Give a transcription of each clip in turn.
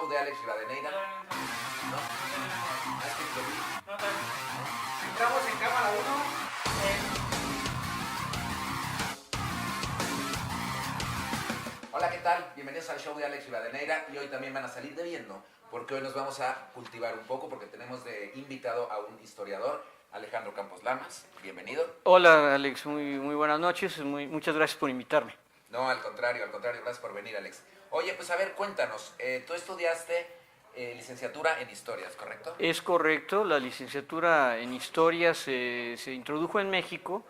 de Alex Rivadeneira. ¿No? ¿Has visto? Entramos en cámara 1. Hola, ¿qué tal? Bienvenidos al show de Alex Rivadeneira y hoy también van a salir debiendo porque hoy nos vamos a cultivar un poco porque tenemos de invitado a un historiador, Alejandro Campos Lamas. Bienvenido. Hola Alex, muy buenas noches, muchas gracias por invitarme. No, al contrario, gracias por venir, Alex. Oye, pues a ver, cuéntanos, tú estudiaste licenciatura en Historias, ¿correcto? Es correcto, la licenciatura en Historia se introdujo en México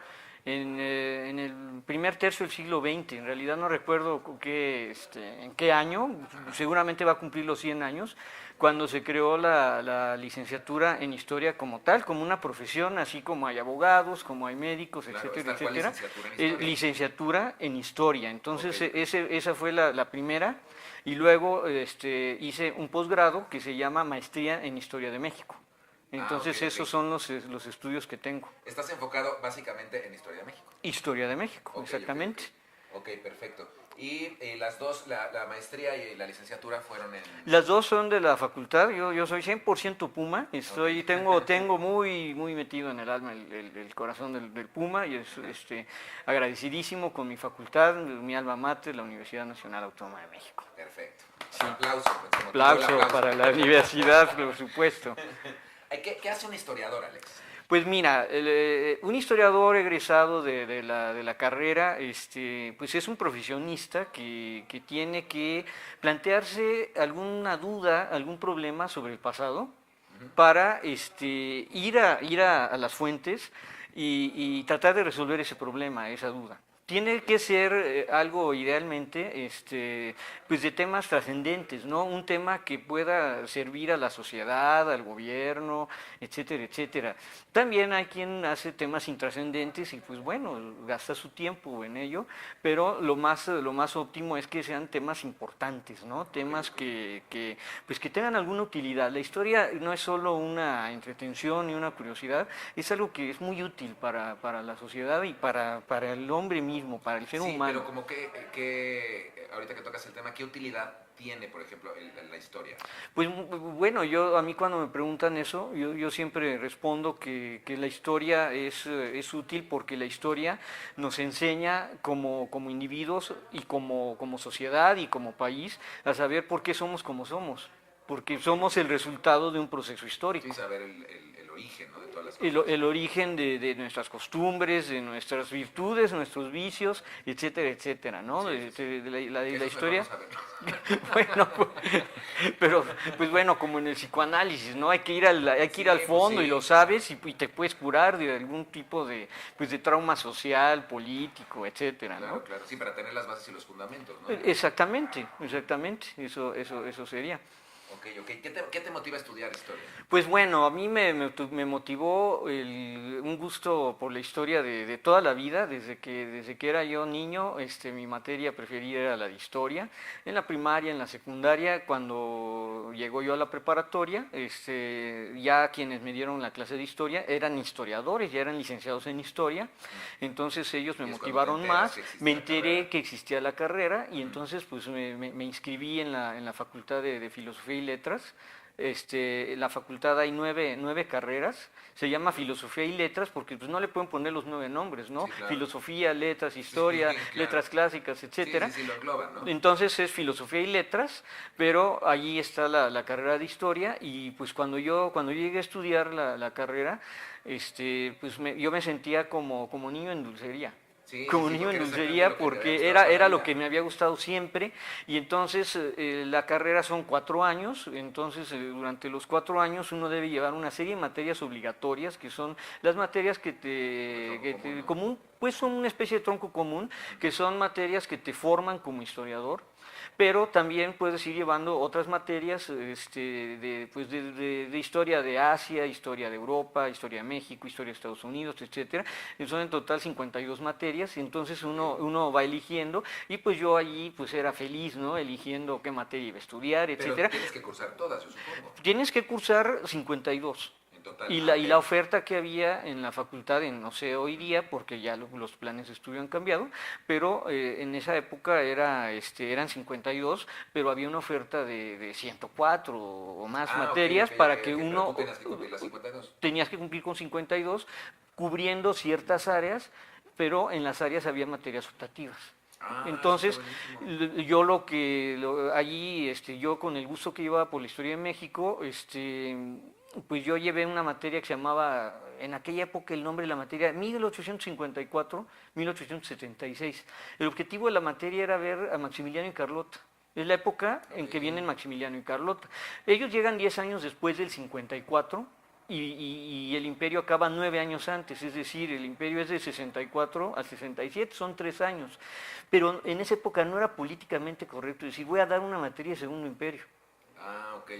en el primer tercio del siglo XX, en realidad no recuerdo en qué año, seguramente va a cumplir los 100 años, cuando se creó la licenciatura en Historia como tal, como una profesión, así como hay abogados, como hay médicos, Claro, etcétera, etcétera. etcétera. Licenciatura en Historia. Licenciatura en Historia, entonces Okay. esa fue la primera, y luego hice un posgrado que se llama Maestría en Historia de México. Entonces okay, esos son los estudios que tengo. Estás enfocado básicamente en Historia de México. Historia de México, exactamente. Ok, perfecto. Y las dos, la maestría y la licenciatura fueron en... Las dos son de la facultad, yo soy 100% Puma, tengo muy metido en el alma el corazón del Puma y agradecidísimo con mi facultad, mi alma mater, la Universidad Nacional Autónoma de México. Perfecto. Sí. Aplauso. Aplauso para la universidad, por supuesto. ¿Qué hace un historiador, Alex? Pues mira, un historiador egresado de la carrera, pues es un profesionista que tiene que plantearse alguna duda, algún problema sobre el pasado, para ir a las fuentes y tratar de resolver ese problema, esa duda. Tiene que ser algo idealmente pues de temas trascendentes, ¿no? Un tema que pueda servir a la sociedad, al gobierno, etcétera, etcétera. También hay quien hace temas intrascendentes y pues bueno, gasta su tiempo en ello, pero lo más óptimo es que sean temas importantes, ¿no? Temas pues que tengan alguna utilidad. La historia no es solo una entretención ni una curiosidad, es algo que es muy útil para la sociedad y para el hombre mismo, para el ser humano. Pero como que ahorita que tocas el tema, ¿qué utilidad tiene, por ejemplo, la historia? Pues bueno, a mí cuando me preguntan eso, yo siempre respondo que la historia es útil porque la historia nos enseña como individuos y como sociedad y como país a saber por qué somos como somos, porque somos el resultado de un proceso histórico. Sí, saber el origen, ¿no? De todas las cosas. El origen de nuestras costumbres, de nuestras virtudes, nuestros vicios, etcétera, etcétera, ¿no? Sí. De la historia. Bueno, pero pues bueno, como en el psicoanálisis, ¿no? Hay que ir al fondo, pues sí, y lo sabes y te puedes curar de algún tipo de trauma social, político, etcétera, ¿no? Claro, sí, para tener las bases y los fundamentos, ¿no? Exactamente, eso sería. Ok. ¿Qué te motiva a estudiar historia? Pues bueno, a mí me motivó un gusto por la historia de toda la vida, desde que era yo niño, mi materia preferida era la de historia. En la primaria, en la secundaria, cuando llegó yo a la preparatoria, ya quienes me dieron la clase de historia eran historiadores, ya eran licenciados en historia, entonces ellos me motivaron más, me enteré que existía la carrera y entonces pues me inscribí en la Facultad de Filosofía y Letras. En la facultad hay nueve carreras, se llama Filosofía y Letras porque pues no le pueden poner los 9 nombres, ¿no? Sí, claro. Filosofía, Letras, Historia, claro. Letras Clásicas, etcétera. Sí, lo engloban, ¿no? Entonces es Filosofía y Letras, pero allí está la carrera de Historia y pues cuando yo llegué a estudiar la carrera, pues yo me sentía como niño en dulcería. Como niño en dulcería porque era lo que me había gustado siempre y entonces la carrera son 4 años, entonces durante los 4 años uno debe llevar una serie de materias obligatorias que son las materias común, pues son una especie de tronco común, que son materias que te forman como historiador, pero también puedes ir llevando otras materias de historia de Asia, historia de Europa, historia de México, historia de Estados Unidos, etcétera. Son en total 52 materias, y entonces uno va eligiendo, y pues yo allí pues era feliz, ¿no? Eligiendo qué materia iba a estudiar, etcétera. Pero tienes que cursar todas, yo supongo. Tienes que cursar 52. En total. Y la oferta que había en la facultad, no sé hoy día, porque ya los planes de estudio han cambiado, pero en esa época eran 52, pero había una oferta de 104 o más materias para que Pero uno tú tenías que cumplir las 52. tenías que cumplir con 52, cubriendo ciertas áreas, pero en las áreas había materias optativas. Eso está Entonces, buenísimo. yo allí, yo con el gusto que llevaba por la historia de México, pues yo llevé una materia que se llamaba, en aquella época el nombre de la materia, 1854-1876. El objetivo de la materia era ver a Maximiliano y Carlota. Es la época en que vienen Maximiliano y Carlota. Ellos llegan 10 años después del 54 y el imperio acaba 9 años antes, es decir, el imperio es de 64 a 67, son 3 años. Pero en esa época no era políticamente correcto decir, voy a dar una materia de segundo imperio. Ok.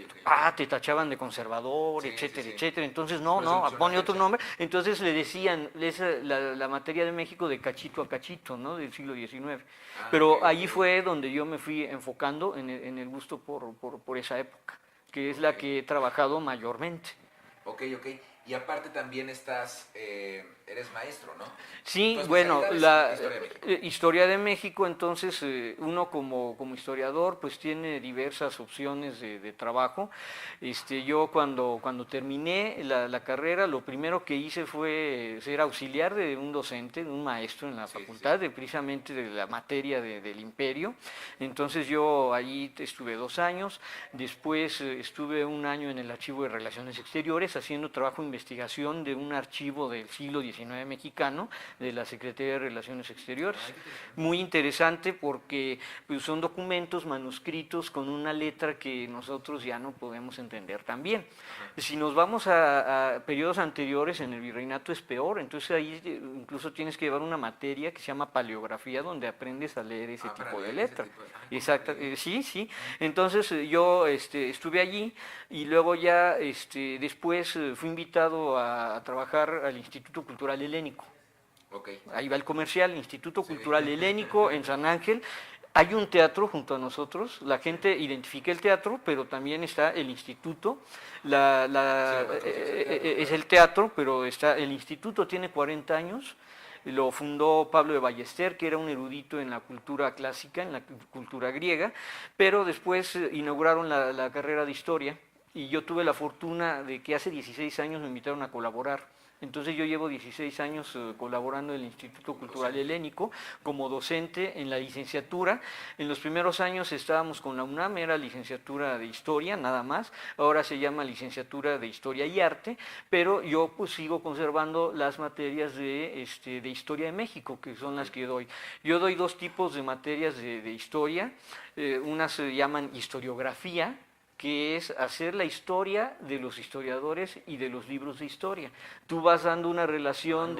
Te tachaban de conservador, Sí, etcétera, sí. etcétera. Entonces, Por eso le pusieron pone una otro fecha. nombre. Entonces le decían la materia de México de cachito a cachito, ¿no? Del siglo XIX. Pero ahí Ok. fue donde yo me fui enfocando en el gusto por esa época, que es la que he trabajado mayormente. Ok. Y aparte también eres maestro, ¿no? Tu Sí, bueno, especialidad es la historia de México. historia de México, entonces uno como historiador pues tiene diversas opciones de trabajo. Yo cuando terminé la carrera, lo primero que hice fue ser auxiliar de un docente, de un maestro en la Sí. facultad, precisamente de la materia del imperio. Entonces yo allí estuve 2 años, después estuve 1 año en el Archivo de Relaciones Exteriores haciendo trabajo de investigación de un archivo del siglo XIX mexicano, de la Secretaría de Relaciones Exteriores. Muy interesante porque pues, son documentos manuscritos con una letra que nosotros ya no podemos entender tan bien. Si nos vamos a periodos anteriores, en el virreinato es peor, entonces ahí incluso tienes que llevar una materia que se llama paleografía, donde aprendes a leer ese tipo de letra. Exacto, sí. Entonces yo estuve allí y luego ya después fui invitado a trabajar al Instituto Cultural Helénico. Ahí va el comercial, Instituto Cultural Helénico en San Ángel. Hay un teatro junto a nosotros, la gente identifica el teatro, pero también está el instituto, es el teatro, pero está el instituto, tiene 40 años, lo fundó Pablo de Ballester, que era un erudito en la cultura clásica, en la cultura griega, pero después inauguraron la carrera de historia y yo tuve la fortuna de que hace 16 años me invitaron a colaborar. Entonces yo llevo 16 años colaborando en el Instituto Cultural Helénico como docente en la licenciatura. En los primeros años estábamos con la UNAM, era licenciatura de Historia nada más, ahora se llama licenciatura de Historia y Arte, pero yo pues sigo conservando las materias de Historia de México, que son las que doy. Yo doy 2 tipos de materias de historia, unas se llaman historiografía, que es hacer la historia de los historiadores y de los libros de historia. Tú vas dando una relación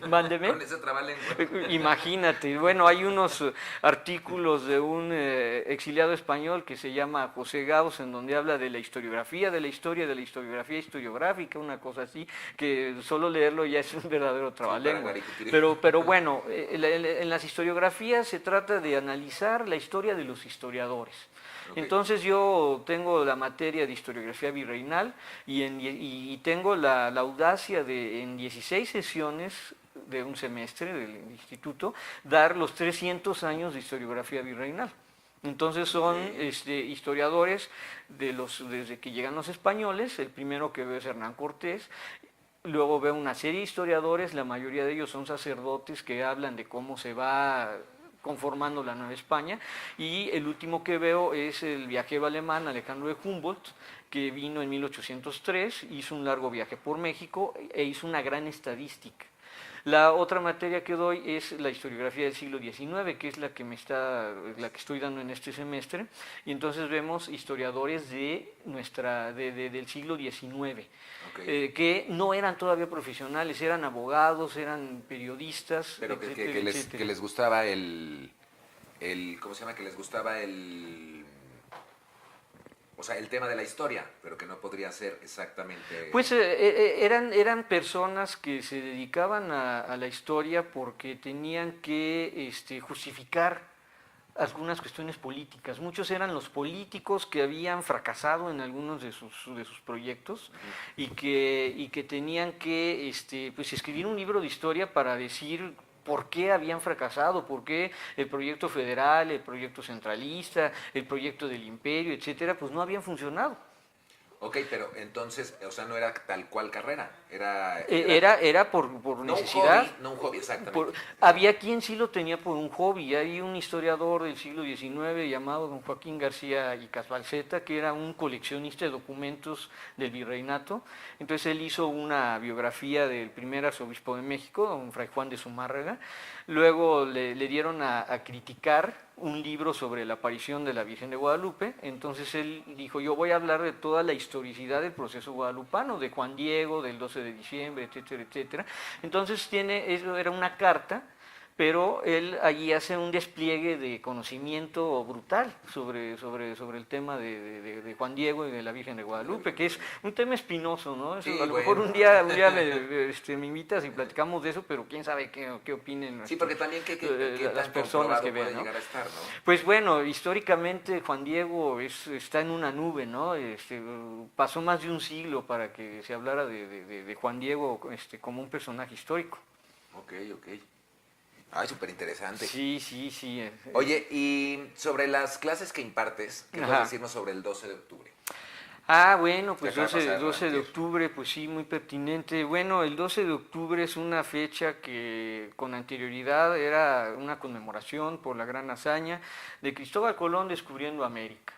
mándeme. Con ese trabalengua. Imagínate, bueno, hay unos artículos de un exiliado español que se llama José Gauss, en donde habla de la historiografía, de la historia, de la historiografía historiográfica, una cosa así, que solo leerlo ya es un verdadero trabalengua. Pero bueno, en las historiografías se trata de analizar la historia de los historiadores. Entonces yo tengo la materia de historiografía virreinal y tengo la audacia de en 16 sesiones de un semestre del instituto dar los 300 años de historiografía virreinal. Entonces son historiadores desde que llegan los españoles, el primero que veo es Hernán Cortés. Luego veo una serie de historiadores, la mayoría de ellos son sacerdotes que hablan de cómo se va conformando la Nueva España, y el último que veo es el viajero alemán Alejandro de Humboldt, que vino en 1803, hizo un largo viaje por México e hizo una gran estadística. La otra materia que doy es la historiografía del siglo XIX, que es la que estoy dando en este semestre, y entonces vemos historiadores del siglo XIX, que no eran todavía profesionales, eran abogados, eran periodistas, pero etcétera, que les gustaba ¿cómo se llama? Que les gustaba o sea, el tema de la historia, pero que no podría ser exactamente... Pues eran personas que se dedicaban a la historia porque tenían que justificar algunas cuestiones políticas. Muchos eran los políticos que habían fracasado en algunos de sus proyectos y que tenían que pues escribir un libro de historia para decir por qué habían fracasado, por qué el proyecto federal, el proyecto centralista, el proyecto del imperio, etcétera, pues no habían funcionado. Ok, pero entonces, o sea, no era tal cual carrera, Era por no necesidad. un hobby, no un hobby, exactamente. Había quien sí lo tenía por un hobby. Hay un historiador del siglo XIX llamado don Joaquín García y Casbalceta, que era un coleccionista de documentos del virreinato. Entonces él hizo una biografía del primer arzobispo de México, don Fray Juan de Zumárraga. Luego le dieron a criticar un libro sobre la aparición de la Virgen de Guadalupe. Entonces él dijo, yo voy a hablar de toda la historicidad del proceso guadalupano, de Juan Diego, del 12 de diciembre, etcétera, etcétera. Entonces eso era una carta, pero él allí hace un despliegue de conocimiento brutal sobre el tema de Juan Diego y de la Virgen de Guadalupe, que es un tema espinoso, ¿no? Eso, Sí, a lo bueno. mejor un día me invitas y platicamos de eso, pero quién sabe qué opinen Sí, porque también qué las tan personas que puede vean, ¿no? llegar a estar, ¿no? Pues bueno, históricamente Juan Diego está en una nube, ¿no? Pasó más de un siglo para que se hablara de Juan Diego como un personaje histórico. Ok, ok. Ay, súper interesante. Sí, sí, sí. Oye, y sobre las clases que impartes, ¿qué puedes decirnos sobre el 12 de octubre? Bueno, pues Que acaba de pasar 12 de antier. octubre, pues sí, muy pertinente. Bueno, el 12 de octubre es una fecha que con anterioridad era una conmemoración por la gran hazaña de Cristóbal Colón descubriendo América.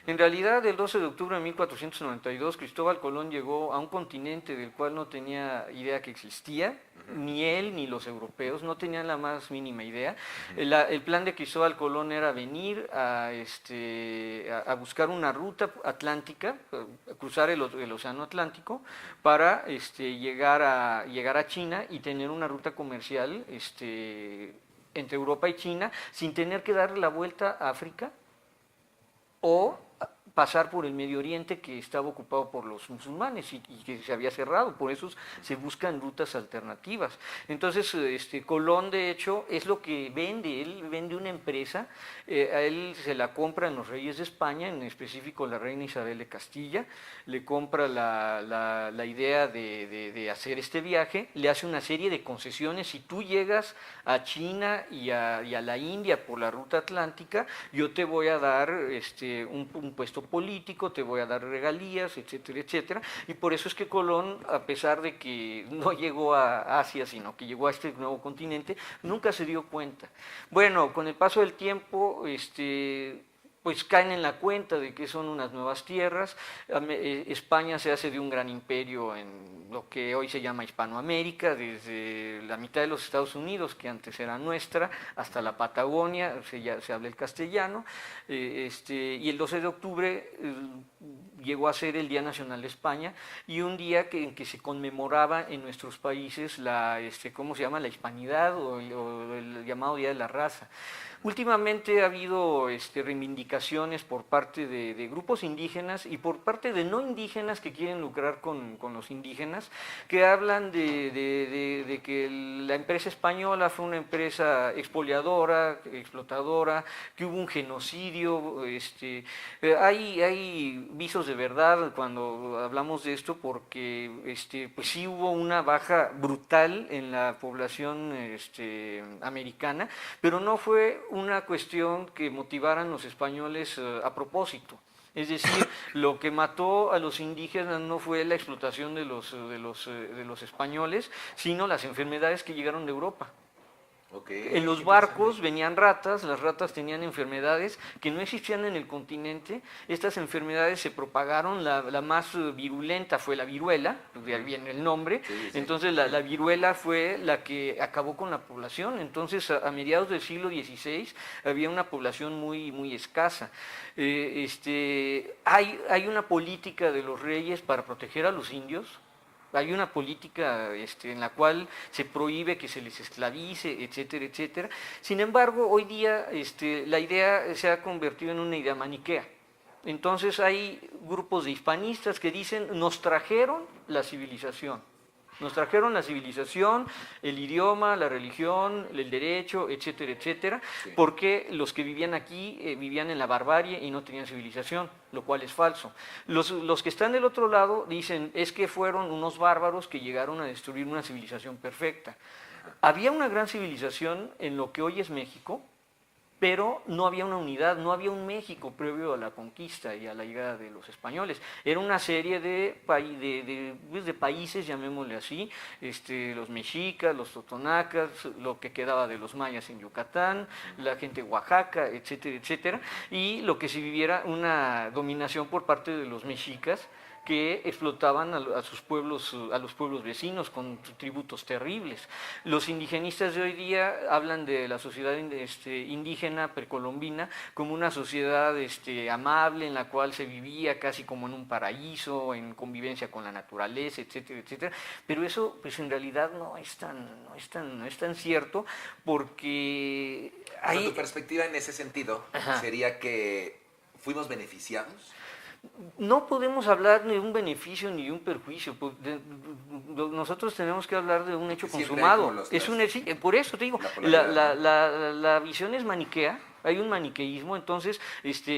En realidad, el 12 de octubre de 1492, Cristóbal Colón llegó a un continente del cual no tenía idea que existía, ni él ni los europeos, no tenían la más mínima idea. El plan de Cristóbal Colón era venir a buscar una ruta atlántica, cruzar el océano Atlántico, para llegar a China y tener una ruta comercial entre Europa y China, sin tener que darle la vuelta a África o pasar por el Medio Oriente, que estaba ocupado por los musulmanes y que se había cerrado. Por eso se buscan rutas alternativas. Entonces Colón, de hecho, es lo que vende. Él vende una empresa, a él se la compran los reyes de España, en específico la reina Isabel de Castilla, le compra la idea de hacer este viaje, le hace una serie de concesiones. Si tú llegas a China y a la India por la ruta atlántica, yo te voy a dar un puesto político, te voy a dar regalías, etcétera, etcétera. Y por eso es que Colón, a pesar de que no llegó a Asia, sino que llegó a este nuevo continente, nunca se dio cuenta. Bueno, con el paso del tiempo, pues caen en la cuenta de que son unas nuevas tierras. España se hace de un gran imperio en lo que hoy se llama Hispanoamérica, desde la mitad de los Estados Unidos, que antes era nuestra, hasta la Patagonia, se habla el castellano, y el 12 de octubre llegó a ser el Día Nacional de España, y un día en que se conmemoraba en nuestros países ¿cómo se llama?, la hispanidad o el llamado Día de la Raza. Últimamente ha habido reivindicaciones por parte de grupos indígenas y por parte de no indígenas que quieren lucrar con los indígenas, que hablan de que la empresa española fue una empresa expoliadora, explotadora, que hubo un genocidio. Hay visos de verdad cuando hablamos de esto, porque pues sí hubo una baja brutal en la población americana, pero no fue una cuestión que motivaran los españoles a propósito. Es decir, lo que mató a los indígenas no fue la explotación de los españoles, sino las enfermedades que llegaron de Europa. Okay, en los barcos venían ratas, las ratas tenían enfermedades que no existían en el continente. Estas enfermedades se propagaron, la más virulenta fue la viruela, de ahí viene el nombre. Sí. Entonces la viruela fue la que acabó con la población. Entonces a mediados del siglo XVI había una población muy, muy escasa. Hay una política de los reyes para proteger a los indios. Hay una política en la cual se prohíbe que se les esclavice, etcétera, etcétera. Sin embargo, hoy día la idea se ha convertido en una idea maniquea. Entonces hay grupos de hispanistas que dicen, nos trajeron la civilización. Nos trajeron la civilización, el idioma, la religión, el derecho, etcétera, etcétera, Sí. porque los que vivían aquí vivían en la barbarie y no tenían civilización, lo cual es falso. Los que están del otro lado dicen, es que fueron unos bárbaros que llegaron a destruir una civilización perfecta. Había una gran civilización en lo que hoy es México, pero no había una unidad, no había un México previo a la conquista y a la llegada de los españoles. Era una serie de países, llamémosle así, los mexicas, los totonacas, lo que quedaba de los mayas en Yucatán, la gente de Oaxaca, etcétera, etcétera, y lo que se viviera una dominación por parte de los mexicas, que explotaban a sus pueblos, a los pueblos vecinos con tributos terribles. Los indigenistas de hoy día hablan de la sociedad indígena precolombina como una sociedad amable en la cual se vivía casi como en un paraíso, en convivencia con la naturaleza, etcétera, etcétera. Pero eso, pues en realidad no es tan cierto, porque O sea, tu perspectiva en ese sentido sería que fuimos beneficiados. no podemos hablar de un beneficio ni de un perjuicio. Nosotros tenemos que hablar de un hecho consumado. Por eso te digo, la visión es maniquea. Hay un maniqueísmo, entonces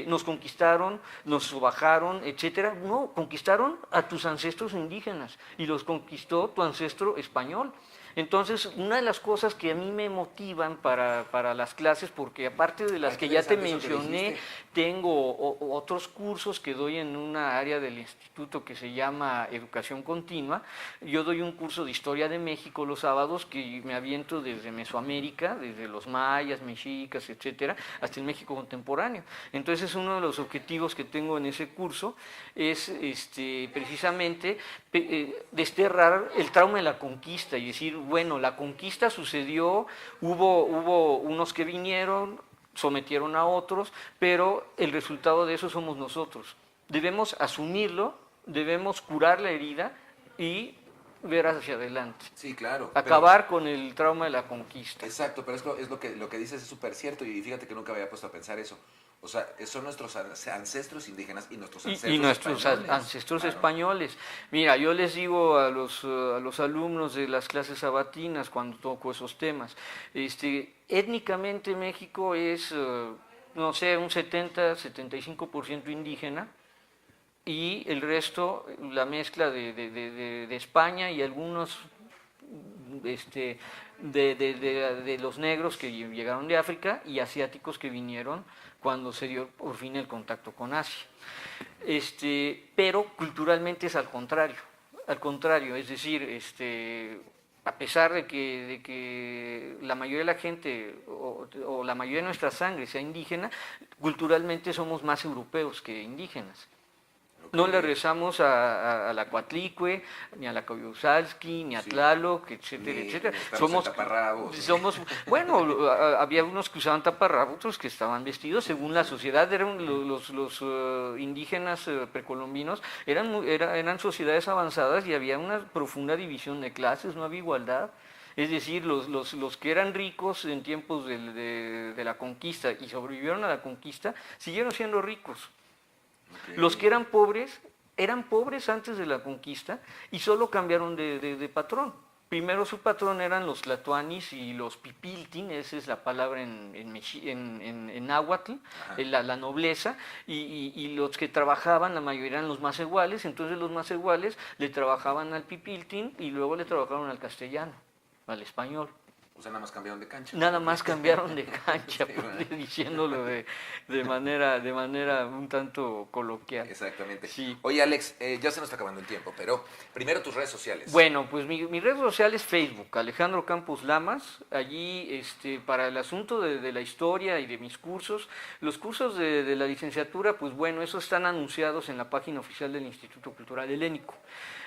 nos conquistaron, nos sobajaron, etcétera. No, conquistaron a tus ancestros indígenas y los conquistó tu ancestro español. Entonces, una de las cosas que a mí me motivan para las clases, porque aparte de las que ya te mencioné, tengo otros cursos que doy en una área del instituto que se llama Educación Continua. Yo doy un curso de Historia de México los sábados que me aviento desde Mesoamérica, desde los mayas, mexicas, etcétera, hasta el México contemporáneo. Entonces, uno de los objetivos que tengo en ese curso es precisamente desterrar el trauma de la conquista y decir, bueno, la conquista sucedió, hubo unos que vinieron, sometieron a otros, pero el resultado de eso somos nosotros. Debemos asumirlo, debemos curar la herida y ver hacia adelante. Sí, claro. Acabar con el trauma de la conquista. Exacto, pero es lo que dices es súper cierto y fíjate que nunca me había puesto a pensar eso. O sea, son nuestros ancestros indígenas y nuestros ancestros españoles. Ancestros españoles. Mira, yo les digo a los alumnos de las clases sabatinas cuando toco esos temas, étnicamente México es, no sé, un 70-75% indígena, y el resto, la mezcla de España y algunos de los negros que llegaron de África y asiáticos que vinieron cuando se dio por fin el contacto con Asia. Pero culturalmente es al contrario, es decir, a pesar de que la mayoría de la gente o la mayoría de nuestra sangre sea indígena, culturalmente somos más europeos que indígenas. No le rezamos a la Coatlicue, ni a la Coyusalski, ni a Tlaloc, etcétera, etcétera. Bueno, había unos que usaban taparrabos, otros que estaban vestidos según la sociedad. Eran los indígenas precolombinos, eran sociedades avanzadas y había una profunda división de clases, no había igualdad. Es decir, los que eran ricos en tiempos de la conquista y sobrevivieron a la conquista, siguieron siendo ricos. Okay. Los que eran pobres antes de la conquista y solo cambiaron de patrón. Primero su patrón eran los tlatoanis y los pipiltin, esa es la palabra en náhuatl, la nobleza, y los que trabajaban, la mayoría eran los macehuales, entonces los macehuales le trabajaban al pipiltin y luego le trabajaron al castellano, al español. O sea, nada más cambiaron de cancha. Nada más cambiaron de cancha, sí, bueno. Diciéndolo de manera un tanto coloquial. Exactamente. Sí. Oye, Alex, ya se nos está acabando el tiempo, pero primero tus redes sociales. Bueno, pues mi red social es Facebook, Alejandro Campos Lamas. Allí, para el asunto de la historia y de mis cursos, los cursos de la licenciatura, pues bueno, esos están anunciados en la página oficial del Instituto Cultural Helénico.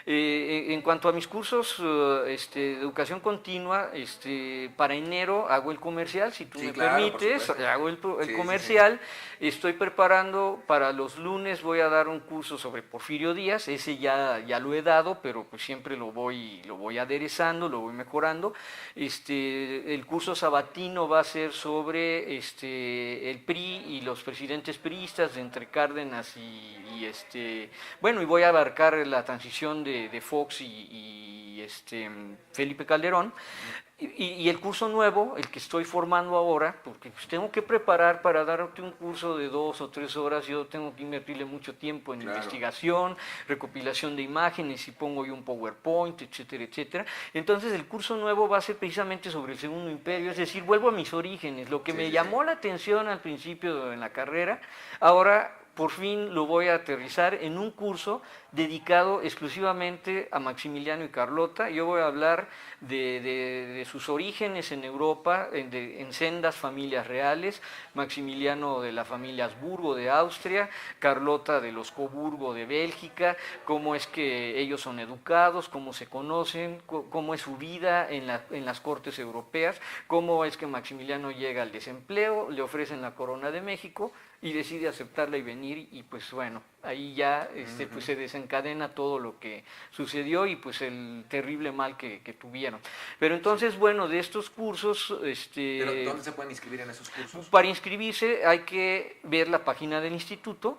En cuanto a mis cursos de educación continua, para enero hago el comercial, si tú Sí, me claro, por permites, supuesto. hago el Sí, sí, comercial. Estoy preparando para los lunes, voy a dar un curso sobre Porfirio Díaz, ese ya lo he dado, pero pues siempre lo voy aderezando, lo voy mejorando. El curso sabatino va a ser sobre el PRI y los presidentes priistas entre Cárdenas bueno, y voy a abarcar la transición de Fox y Felipe Calderón. Y el curso nuevo, el que estoy formando ahora, porque pues tengo que preparar para darte un curso de 2 o 3 horas, yo tengo que invertirle mucho tiempo en Claro. investigación, recopilación de imágenes, y pongo yo un PowerPoint, etcétera, etcétera. Entonces el curso nuevo va a ser precisamente sobre el Segundo Imperio, es decir, vuelvo a mis orígenes, lo que Sí, me sí, llamó la atención al principio en la carrera, ahora por fin lo voy a aterrizar en un curso dedicado exclusivamente a Maximiliano y Carlota. Yo voy a hablar de sus orígenes en Europa, en sendas familias reales, Maximiliano de la familia Habsburgo de Austria, Carlota de los Coburgo de Bélgica, cómo es que ellos son educados, cómo se conocen, cómo es su vida en las cortes europeas, cómo es que Maximiliano llega al desempleo, le ofrecen la corona de México y decide aceptarla y venir, y pues bueno, ahí ya pues se desencadena todo lo que sucedió y pues el terrible mal que tuvieron. Pero entonces, bueno, de estos cursos, ¿Pero dónde se pueden inscribir en esos cursos? para inscribirse hay que ver la página del instituto.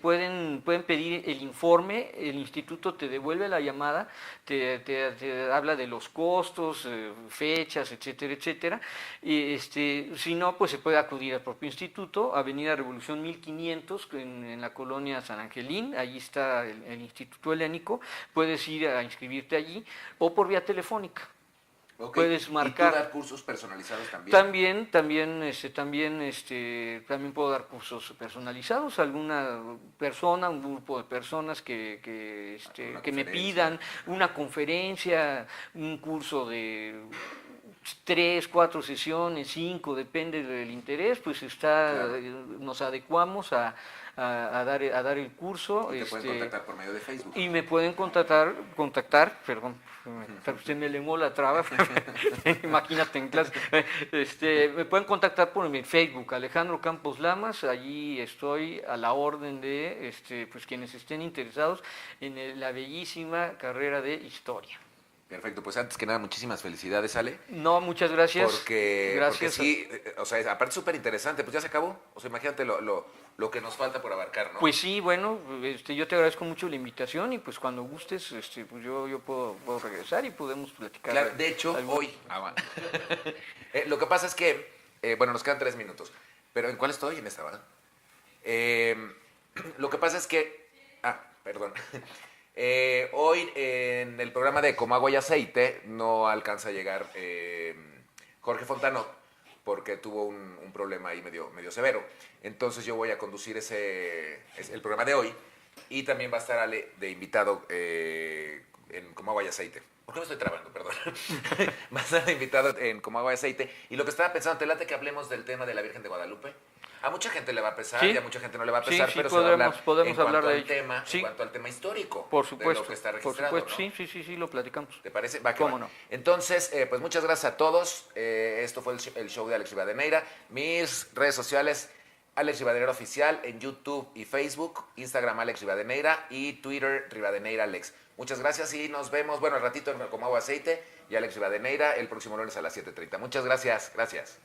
Pueden pedir el informe, el instituto te devuelve la llamada, te habla de los costos, fechas, etcétera, etcétera. Y si no, pues se puede acudir al propio instituto, Avenida Revolución 1500, en la colonia San Angelín, allí está el Instituto Helénico, puedes ir a inscribirte allí, o por vía telefónica. Okay. Puedes marcar. ¿Y tú dar cursos personalizados también? También puedo dar cursos personalizados a alguna persona, un grupo de personas que me pidan una conferencia, un curso de 3, 4 sesiones, 5, depende del interés, pues Claro. nos adecuamos a dar el curso. Y te pueden contactar por medio de Facebook. Y me pueden contactar, perdón, usted me lenguó la traba, imagínate en clase, me pueden contactar por mi Facebook, Alejandro Campos Lamas, allí estoy a la orden de pues quienes estén interesados en la bellísima carrera de historia. Perfecto, pues antes que nada, muchísimas felicidades, Ale. No, muchas gracias. Porque sí, o sea, aparte súper interesante, pues ya se acabó. O sea, imagínate lo que nos falta por abarcar, ¿no? Pues sí, bueno, yo te agradezco mucho la invitación y pues cuando gustes, pues yo puedo regresar y podemos platicar. Claro, de hecho, hoy. Lo que pasa es que, bueno, nos quedan 3 minutos. Pero ¿en cuál estoy? En esta, ¿verdad? Lo que pasa es que. Perdón. Hoy en el programa de Como Agua y Aceite no alcanza a llegar Jorge Fontano porque tuvo un problema ahí medio severo. Entonces yo voy a conducir el programa de hoy y también va a estar Ale de invitado en Como Agua y Aceite. ¿Por qué me estoy trabando? Perdón. Va a estar de invitado en Como Agua y Aceite. Y lo que estaba pensando, ¿te late que hablemos del tema de la Virgen de Guadalupe? A mucha gente le va a pesar, y a mucha gente no le va a pesar, pero podemos hablar de ello. En cuanto al tema histórico. Por supuesto. De lo que está registrado, por supuesto, ¿no? sí, lo platicamos. ¿Te parece? ¿Cómo no? Entonces, pues muchas gracias a todos. Esto fue el show de Alex Rivadeneira. Mis redes sociales, Alex Rivadeneira Oficial, en YouTube y Facebook, Instagram Alex Rivadeneira y Twitter Rivadeneira Alex. Muchas gracias y nos vemos, bueno, al ratito en Como Agua Aceite y Alex Rivadeneira el próximo lunes a las 7:30. Muchas gracias. Gracias.